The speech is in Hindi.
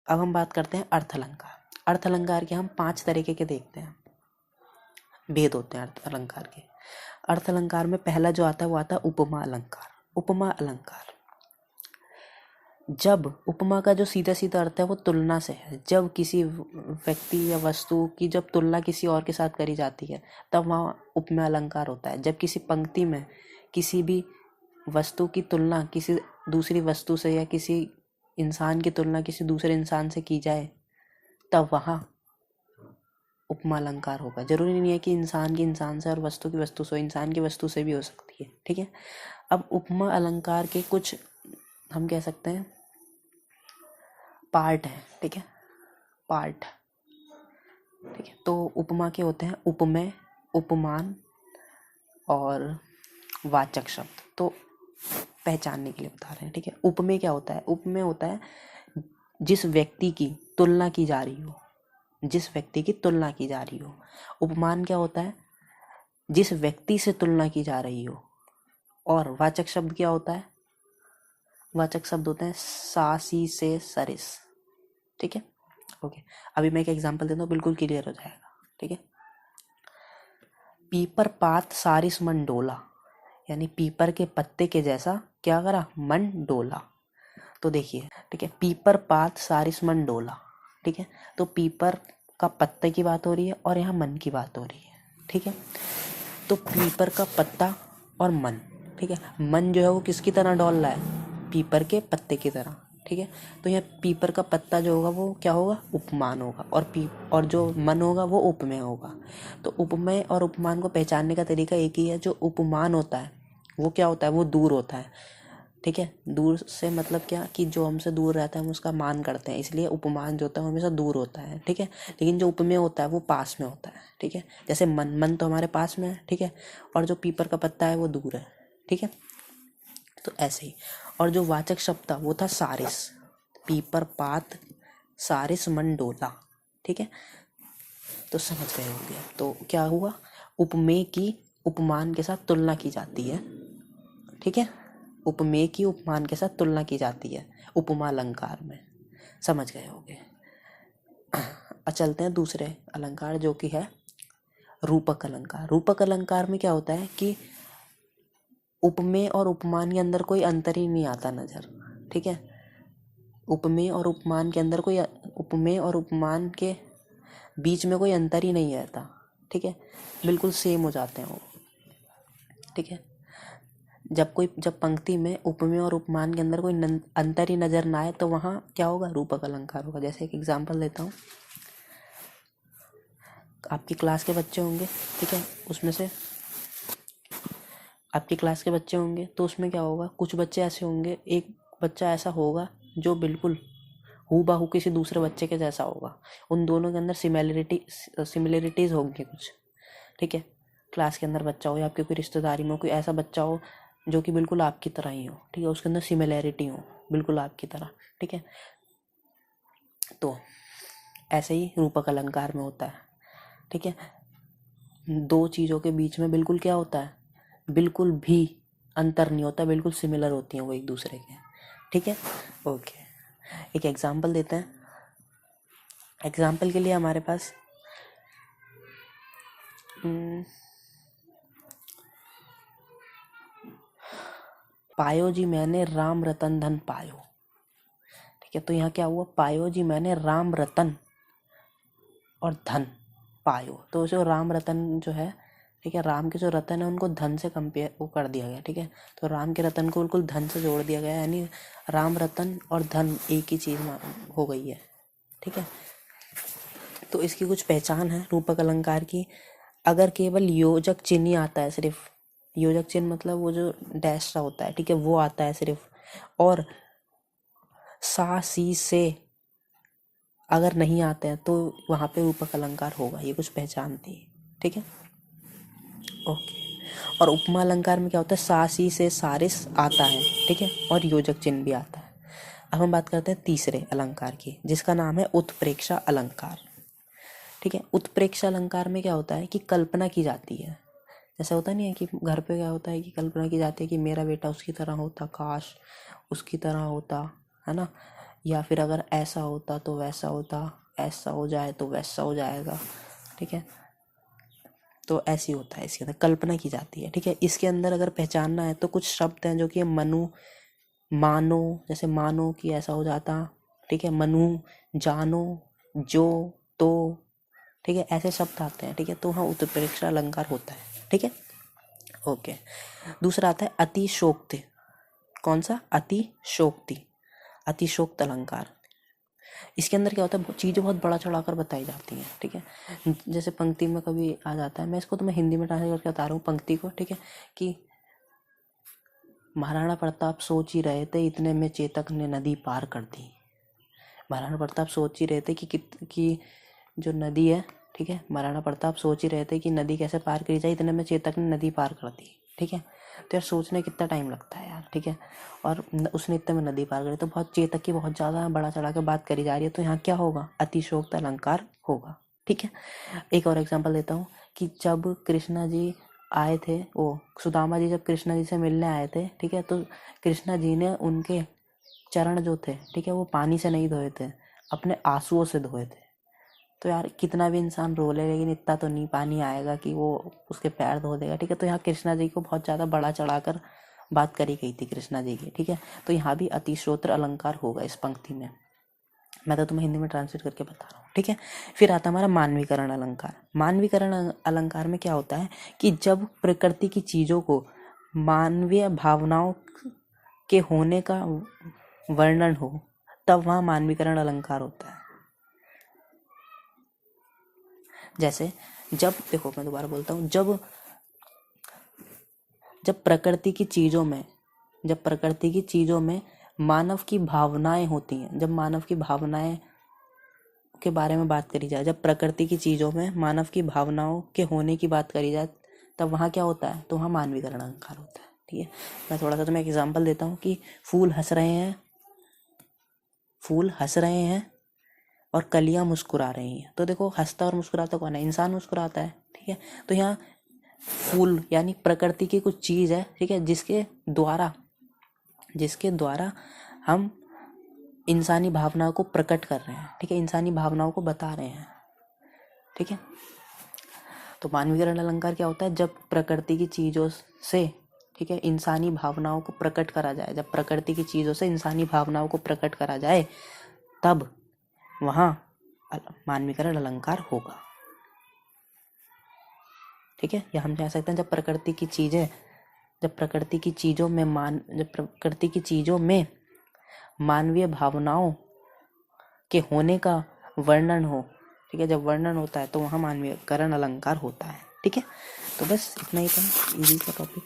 अब हम बात करते हैं अर्थ अलंकार। अर्थ अलंकार के हम 5 तरीके के देखते हैं, भेद होते हैं अर्थ अलंकार के। अर्थ अलंकार में पहला जो आता है वो आता है उपमा अलंकार। उपमा अलंकार, जब उपमा का जो सीधा सीधा अर्थ है वो तुलना से है। जब किसी व्यक्ति या वस्तु की जब तुलना किसी और के साथ करी जाती है तब वहाँ उपमा अलंकार होता है। जब किसी पंक्ति में किसी भी वस्तु की तुलना किसी दूसरी वस्तु से या किसी इंसान की तुलना किसी दूसरे इंसान से की जाए तब वहाँ उपमा अलंकार होगा। जरूरी नहीं है कि इंसान की इंसान से और वस्तु की वस्तु से, इंसान की वस्तु से भी हो सकती है। ठीक है। अब उपमा अलंकार के कुछ हम कह सकते हैं पार्ट है। ठीक है, पार्ट। ठीक है, तो उपमा के होते हैं उपमेय, उपमान और वाचक शब्द। तो पहचानने के लिए बता रहे हैं। ठीक है, उपमेय क्या होता है? उपमेय होता है जिस व्यक्ति की तुलना की जा रही हो, जिस व्यक्ति की तुलना की जा रही हो। उपमान क्या होता है? जिस व्यक्ति से तुलना की जा रही हो। और वाचक शब्द क्या होता है? वाचक शब्द होते हैं सा, सी, से, सरिस। ठीक है, ओके। अभी मैं एक एग्जांपल देता हूँ, बिल्कुल क्लियर हो जाएगा। ठीक है, पीपर पात सारिस मन डोला, यानी पीपर के पत्ते के जैसा क्या करा? मन डोला। तो देखिए, ठीक है, पीपर पात सारिस मन डोला। ठीक है, तो पीपर का पत्ते की बात हो रही है और यहाँ मन की बात हो रही है। ठीक है, तो पीपर का पत्ता और मन। ठीक है, मन जो है वो किसकी तरह डोल रहा है? पीपर के पत्ते की तरह। ठीक है, तो यहाँ पीपर का पत्ता जो होगा वो क्या होगा? उपमान होगा। और जो मन होगा वो उपमेय होगा। तो उपमेय और उपमान को पहचानने का तरीका एक ही है। जो उपमान होता है वो क्या होता है? वो दूर होता है। ठीक है, दूर से मतलब क्या कि जो हमसे दूर रहता है हम उसका मान करते हैं, इसलिए उपमान जो होता है वो हमेशा दूर होता है। ठीक है, लेकिन जो उपमेय होता है वो पास में होता है। ठीक है, जैसे मन तो हमारे पास में है। ठीक है, और जो पीपर का पत्ता है वो दूर है। ठीक है, तो ऐसे ही। और जो वाचक शब्द था वो था सारिस, पीपर पात सारिस मन डोला। ठीक है, तो समझ गए होंगे। तो क्या हुआ? उपमेय की उपमान के साथ तुलना की जाती है। ठीक है, उपमेय की उपमान के साथ तुलना की जाती है उपमा अलंकार में। समझ गए होंगे। चलते हैं दूसरे अलंकार जो कि है रूपक अलंकार। रूपक अलंकार में क्या होता है कि उपमेय और उपमान के अंदर कोई अंतर ही नहीं आता नजर। ठीक है, उपमेय और उपमान के अंदर कोई उपमेय और उपमान के बीच में कोई अंतर ही नहीं रहता। ठीक है, बिल्कुल सेम हो जाते हैं वो। ठीक है, जब पंक्ति में उपमेय और उपमान के अंदर कोई अंतर ही नजर ना आए तो वहाँ क्या होगा? रूपक अलंकार होगा। जैसे एक एग्जांपल देता हूँ, आपकी क्लास के बच्चे होंगे। ठीक है, उसमें से आपकी क्लास के बच्चे होंगे तो उसमें क्या होगा? कुछ बच्चे ऐसे होंगे, एक बच्चा ऐसा होगा जो बिल्कुल हूबहू किसी दूसरे बच्चे के जैसा होगा। उन दोनों के अंदर सिमिलरिटीज होंगी कुछ। ठीक है, क्लास के अंदर बच्चा हो या आपके कोई रिश्तेदारी में कोई ऐसा बच्चा हो जो कि बिल्कुल आपकी तरह ही हो। ठीक है, उसके अंदर सिमिलैरिटी हो बिल्कुल आपकी तरह। ठीक है, तो ऐसे ही रूपक अलंकार में होता है। ठीक है, दो चीज़ों के बीच में बिल्कुल क्या होता है? बिल्कुल भी अंतर नहीं होता, बिल्कुल सिमिलर होती हैं वो एक दूसरे के। ठीक है, ओके। एक एग्जांपल देते हैं। एग्जांपल के लिए हमारे पास पायो जी मैंने राम रतन धन पायो। ठीक है, तो यहाँ क्या हुआ? पायो जी मैंने राम रतन और धन पायो। तो जो राम रतन जो है, ठीक है, राम के जो रतन है उनको धन से कंपेयर वो कर दिया गया। ठीक है, तो राम के रतन को बिल्कुल धन से जोड़ दिया गया, यानी राम रतन और धन एक ही चीज़ हो गई है। ठीक है, तो इसकी कुछ पहचान है रूपक अलंकार की। अगर केवल योजक चिन्ह ही आता है, सिर्फ योजक चिन्ह मतलब वो जो डैश सा होता है, ठीक है, वो आता है सिर्फ, और सा, सी, से अगर नहीं आते हैं तो वहाँ पे रूपक अलंकार होगा। ये कुछ पहचान थी। ठीक है, ओके। और उपमा अलंकार में क्या होता है? सा, सी, से, सारिस आता है। ठीक है, और योजक चिन्ह भी आता है। अब हम बात करते हैं तीसरे अलंकार की, जिसका नाम है उत्प्रेक्षा अलंकार। ठीक है, उत्प्रेक्षा अलंकार में क्या होता है कि कल्पना की जाती है। जैसा होता नहीं है कि घर पे क्या होता है कि कल्पना की जाती है कि मेरा बेटा उसकी तरह होता, काश उसकी तरह होता, है ना, या फिर अगर ऐसा होता तो वैसा होता, ऐसा हो जाए तो वैसा हो जाएगा, ठीक है। तो ऐसी होता है, इसके अंदर कल्पना की जाती है, ठीक है। इसके अंदर अगर पहचानना है तो कुछ शब्द हैं जो कि मनु, मानो, जैसे मानो कि ऐसा हो जाता, ठीक है। मनु, जानो, जो, तो, ठीक है, ऐसे शब्द आते हैं, ठीक है। तो हाँ उत्प्रेक्षा अलंकार होता है, ठीक है। ओके, दूसरा आता है अतिशोक्ति। कौन सा? अतिशोक्ति, अतिशोक्त अलंकार। इसके अंदर क्या होता है, चीज़ें बहुत बड़ा चढ़ाकर बताई जाती हैं, ठीक है। जैसे पंक्ति में कभी आ जाता है, मैं इसको तो मैं हिंदी में ट्रांसलेट करके बता रहा हूँ पंक्ति को, ठीक है, कि महाराणा प्रताप सोच ही रहे थे, इतने में चेतक ने नदी पार कर दी। महाराणा प्रताप सोच ही रहे थे कि जो नदी है, ठीक है, महाराणा प्रताप सोच ही रहे थे कि नदी कैसे पार करी जाए, इतने में चेतक ने नदी पार कर दी, ठीक है। तो यार सोचने कितना टाइम लगता है यार, ठीक है। और उसने इतने में नदी पार करी, तो बहुत चेतक की बहुत ज़्यादा बड़ा चढ़ा के बात करी जा रही है, तो यहाँ क्या होगा? अतिशोक्त अलंकार होगा, ठीक है। एक और एग्जाम्पल देता हूँ कि जब कृष्णा जी आए थे, वो सुदामा जी जब कृष्णा जी से मिलने आए थे, ठीक है, तो कृष्णा जी ने उनके चरण जो थे, ठीक है, वो पानी से नहीं धोए थे, अपने आंसुओं से धोए थे। तो यार कितना भी इंसान रो ले, लेकिन इतना तो नहीं पानी आएगा कि वो उसके पैर धो देगा, ठीक है। तो यहाँ कृष्णा जी को बहुत ज़्यादा बड़ा चढ़ाकर बात करी गई थी कृष्णा जी की, ठीक है। तो यहाँ भी अतिश्रोत्र अलंकार होगा इस पंक्ति में। मैं तो तुम्हें हिंदी में ट्रांसलेट करके बता रहा हूँ, ठीक है। फिर आता हमारा मानवीकरण अलंकार। मानवीकरण अलंकार में क्या होता है कि जब प्रकृति की चीज़ों को मानवीय भावनाओं के होने का वर्णन हो, तब वहाँ मानवीकरण अलंकार होता है। जैसे जब, देखो मैं दोबारा बोलता हूँ, जब प्रकृति की चीज़ों में मानव की भावनाएं होती हैं, जब मानव की भावनाएं के बारे में बात करी जाए, जब प्रकृति की चीज़ों में मानव की भावनाओं के होने की बात करी जाए, तब वहाँ क्या होता है? तो वहाँ मानवीकरण अलंकार होता है, ठीक है। मैं थोड़ा सा तुम्हें एग्जाम्पल देता हूँ कि फूल हंस रहे हैं और कलियां मुस्कुरा रही हैं। तो देखो हंसता और मुस्कुराता कौन है? इंसान मुस्कुराता है, ठीक है। तो यहाँ फूल यानी प्रकृति की कुछ चीज़ है, ठीक है, जिसके द्वारा हम इंसानी भावनाओं को प्रकट कर रहे हैं, ठीक है, इंसानी भावनाओं को बता रहे हैं, ठीक है। तो मानवीकरण अलंकार क्या होता है? जब प्रकृति की चीज़ों से, ठीक है, इंसानी भावनाओं को प्रकट करा जाए, जब प्रकृति की चीज़ों से इंसानी भावनाओं को प्रकट करा जाए, तब वहाँ मानवीकरण अलंकार होगा, ठीक है। या हम कह सकते हैं जब प्रकृति की चीज़ों में मानवीय भावनाओं के होने का वर्णन हो, ठीक है, जब वर्णन होता है तो वहाँ मानवीकरण अलंकार होता है, ठीक है। तो बस इतना ही था इजी का टॉपिक।